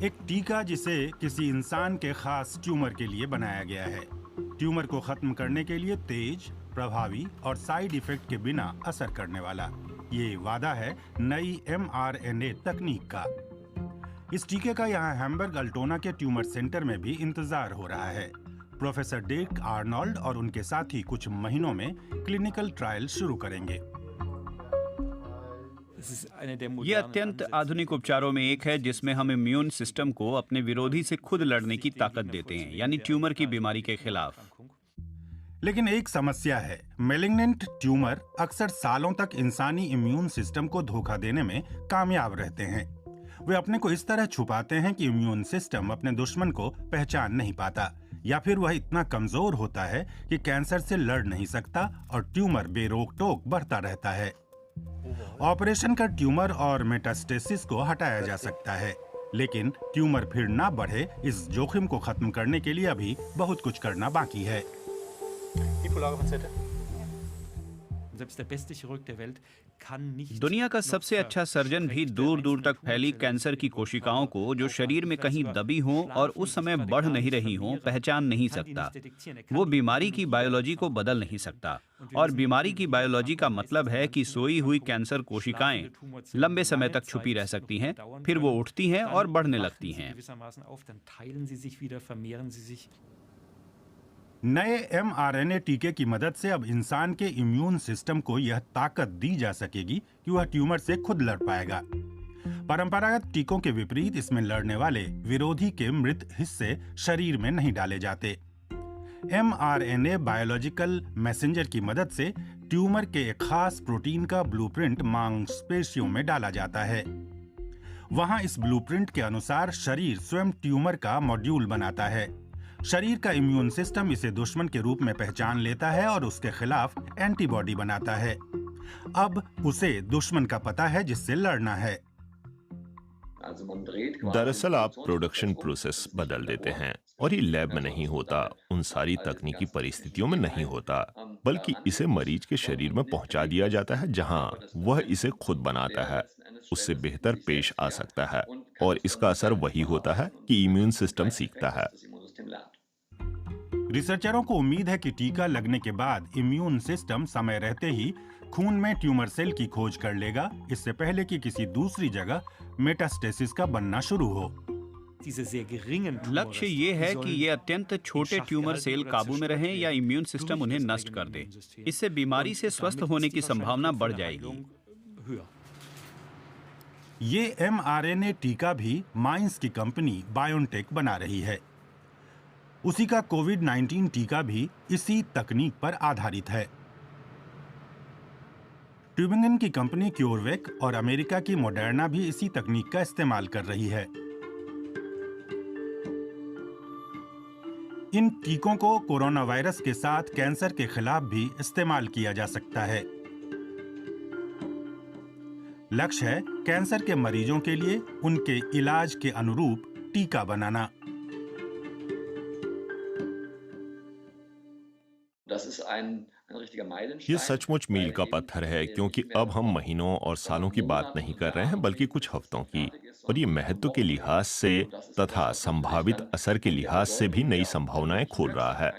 एक टीका जिसे किसी इंसान के खास ट्यूमर के लिए बनाया गया है। ट्यूमर को खत्म करने के लिए तेज, प्रभावी और साइड इफेक्ट के बिना असर करने वाला। ये वादा है नई mRNA तकनीक का। इस टीके का यहाँ हैम्बर्ग अल्टोना के ट्यूमर सेंटर में भी इंतजार हो रहा है। प्रोफेसर डेक आर्नोल्ड और उनके साथी कुछ महीनों में क्लिनिकल ट्रायल शुरू करेंगे। ये अत्यंत आधुनिक उपचारों में एक है जिसमें हम इम्यून सिस्टम को अपने विरोधी से खुद लड़ने की ताकत देते हैं, यानी ट्यूमर की बीमारी के खिलाफ। लेकिन एक समस्या है, मेलिग्नेंट ट्यूमर अक्सर सालों तक इंसानी इम्यून सिस्टम को धोखा देने में कामयाब रहते हैं। वे अपने को इस तरह छुपाते हैं कि इम्यून सिस्टम अपने दुश्मन को पहचान नहीं पाता, या फिर वह इतना कमजोर होता है कि कैंसर से लड़ नहीं सकता और ट्यूमर बेरोक टोक बढ़ता रहता है। ऑपरेशन कर ट्यूमर और मेटास्टेसिस को हटाया जा सकता है, लेकिन ट्यूमर फिर ना बढ़े, इस जोखिम को खत्म करने के लिए अभी बहुत कुछ करना बाकी है। दुनिया का सबसे अच्छा सर्जन भी दूर दूर तक फैली कैंसर की कोशिकाओं को, जो शरीर में कहीं दबी हों और उस समय बढ़ नहीं रही हों, पहचान नहीं सकता। वो बीमारी की बायोलॉजी को बदल नहीं सकता, और बीमारी की बायोलॉजी का मतलब है कि सोई हुई कैंसर कोशिकाएं लंबे समय तक छुपी रह सकती हैं, फिर वो उठती हैं और बढ़ने लगती हैं। नए mRNA टीके की मदद से अब इंसान के इम्यून सिस्टम को यह ताकत दी जा सकेगी कि वह ट्यूमर से खुद लड़ पाएगा। परंपरागत टीकों के विपरीत इसमें लड़ने वाले विरोधी के मृत हिस्से शरीर में नहीं डाले जाते। mRNA बायोलॉजिकल मैसेंजर की मदद से ट्यूमर के एक खास प्रोटीन का ब्लूप्रिंट मांसपेशियों में डाला जाता है। वहां इस ब्लूप्रिंट के अनुसार शरीर स्वयं ट्यूमर का मॉड्यूल बनाता है। शरीर का इम्यून सिस्टम इसे दुश्मन के रूप में पहचान लेता है और उसके खिलाफ एंटीबॉडी बनाता है। अब उसे दुश्मन का पता है जिससे लड़ना है। दरअसल आप प्रोडक्शन प्रोसेस बदल देते हैं, और ये लैब में नहीं होता, उन सारी तकनीकी परिस्थितियों में नहीं होता, बल्कि इसे मरीज के शरीर में पहुंचा दिया जाता है, जहां वह इसे खुद बनाता है। उससे बेहतर पेश आ सकता है, और इसका असर वही होता है कि इम्यून सिस्टम सीखता है। रिसर्चरों को उम्मीद है कि टीका लगने के बाद इम्यून सिस्टम समय रहते ही खून में ट्यूमर सेल की खोज कर लेगा, इससे पहले कि किसी दूसरी जगह मेटास्टेसिस का बनना शुरू हो। लक्ष्य ये है कि ये अत्यंत छोटे ट्यूमर सेल काबू में रहें या इम्यून सिस्टम उन्हें नष्ट कर दे। इससे बीमारी से स्वस्थ होने की संभावना बढ़ जाएगी। ये mRNA टीका भी माइंस की कंपनी बायोनटेक बना रही है। उसी का कोविड-19 टीका भी इसी तकनीक पर आधारित है। ट्यूबिंगन की कंपनी क्योरवेक और अमेरिका की मॉडर्ना भी इसी तकनीक का इस्तेमाल कर रही है। इन टीकों को कोरोना वायरस के साथ कैंसर के खिलाफ भी इस्तेमाल किया जा सकता है। लक्ष्य है कैंसर के मरीजों के लिए उनके इलाज के अनुरूप टीका बनाना। ये सचमुच मील का पत्थर है, क्योंकि अब हम महीनों और सालों की बात नहीं कर रहे हैं, बल्कि कुछ हफ्तों की। और ये महत्व के लिहाज से तथा संभावित असर के लिहाज से भी नई संभावनाएं खोल रहा है।